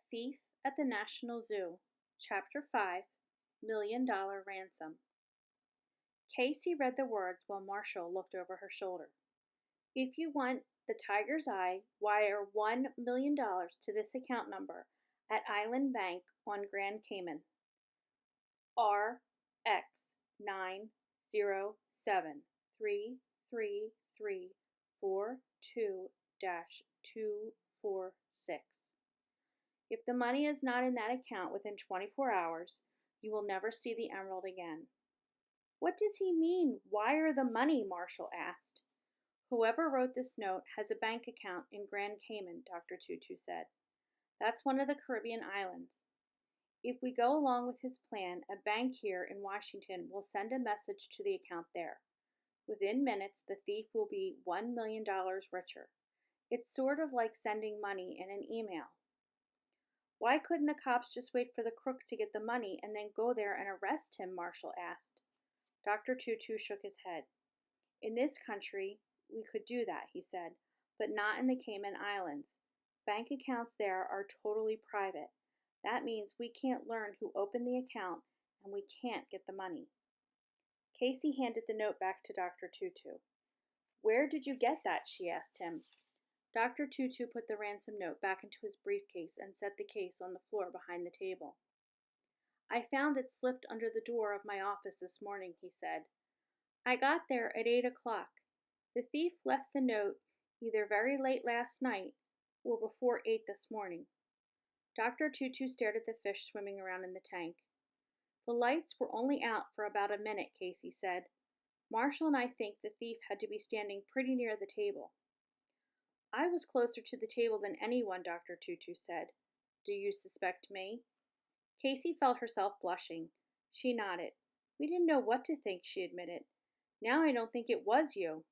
Thief at the National Zoo, Chapter 5, $1,000,000 Ransom. Casey read the words while Marshall looked over her shoulder. If you want the tiger's eye, wire $1,000,000 to this account number at Island Bank on Grand Cayman. RX 9073334-246. If the money is not in that account within 24 hours, you will never see the emerald again. What does he mean, wire the money? Marshall asked. Whoever wrote this note has a bank account in Grand Cayman, Dr. Tutu said. That's one of the Caribbean islands. If we go along with his plan, a bank here in Washington will send a message to the account there. Within minutes, the thief will be $1,000,000 richer. It's sort of like sending money in an email. Why couldn't the cops just wait for the crook to get the money and then go there and arrest him? Marshall asked. Dr. Tutu shook his head. In this country, we could do that, he said, but not in the Cayman Islands. Bank accounts there are totally private. That means we can't learn who opened the account and we can't get the money. Casey handed the note back to Dr. Tutu. Where did you get that? She asked him. Dr. Tutu put the ransom note back into his briefcase and set the case on the floor behind the table. I found it slipped under the door of my office this morning, he said. I got there at 8 o'clock. The thief left the note either very late last night or before 8 this morning. Dr. Tutu stared at the fish swimming around in the tank. The lights were only out for about a minute, Casey said. Marshall and I think the thief had to be standing pretty near the table. I was closer to the table than anyone, Dr. Tutu said. Do you suspect me? Casey felt herself blushing. She nodded. We didn't know what to think, she admitted. Now I don't think it was you.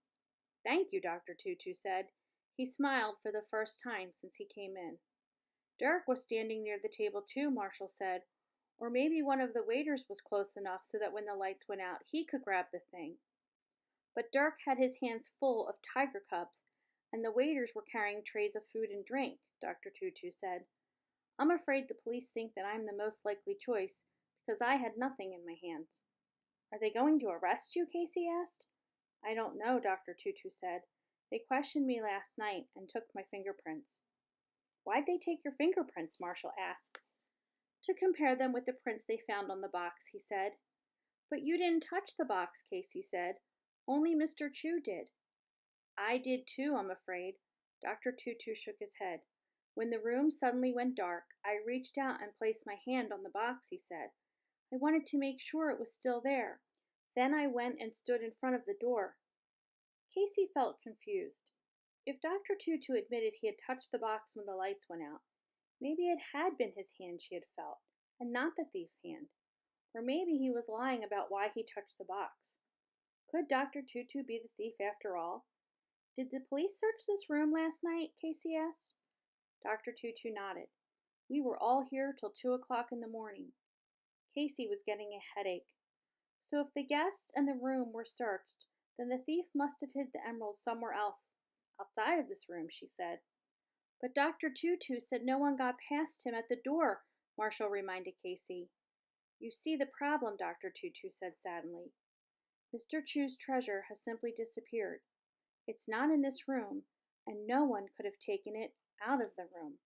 Thank you, Dr. Tutu said. He smiled for the first time since he came in. Dirk was standing near the table too, Marshall said. Or maybe one of the waiters was close enough so that when the lights went out, he could grab the thing. But Dirk had his hands full of tiger cubs, and the waiters were carrying trays of food and drink, Dr. Tutu said. I'm afraid the police think that I'm the most likely choice because I had nothing in my hands. Are they going to arrest you? Casey asked. I don't know, Dr. Tutu said. They questioned me last night and took my fingerprints. Why'd they take your fingerprints? Marshall asked. To compare them with the prints they found on the box, he said. But you didn't touch the box, Casey said. Only Mr. Chu did. I did too, I'm afraid. Dr. Tutu shook his head. When the room suddenly went dark, I reached out and placed my hand on the box, he said. I wanted to make sure it was still there. Then I went and stood in front of the door. Casey felt confused. If Dr. Tutu admitted he had touched the box when the lights went out, maybe it had been his hand she had felt, and not the thief's hand. Or maybe he was lying about why he touched the box. Could Dr. Tutu be the thief after all? Did the police search this room last night? Casey asked. Dr. Tutu nodded. We were all here till 2 o'clock in the morning. Casey was getting a headache. So if the guest and the room were searched, then the thief must have hid the emerald somewhere else, outside of this room, she said. But Dr. Tutu said no one got past him at the door, Marshall reminded Casey. You see the problem, Dr. Tutu said sadly. Mr. Chu's treasure has simply disappeared. It's not in this room, and no one could have taken it out of the room.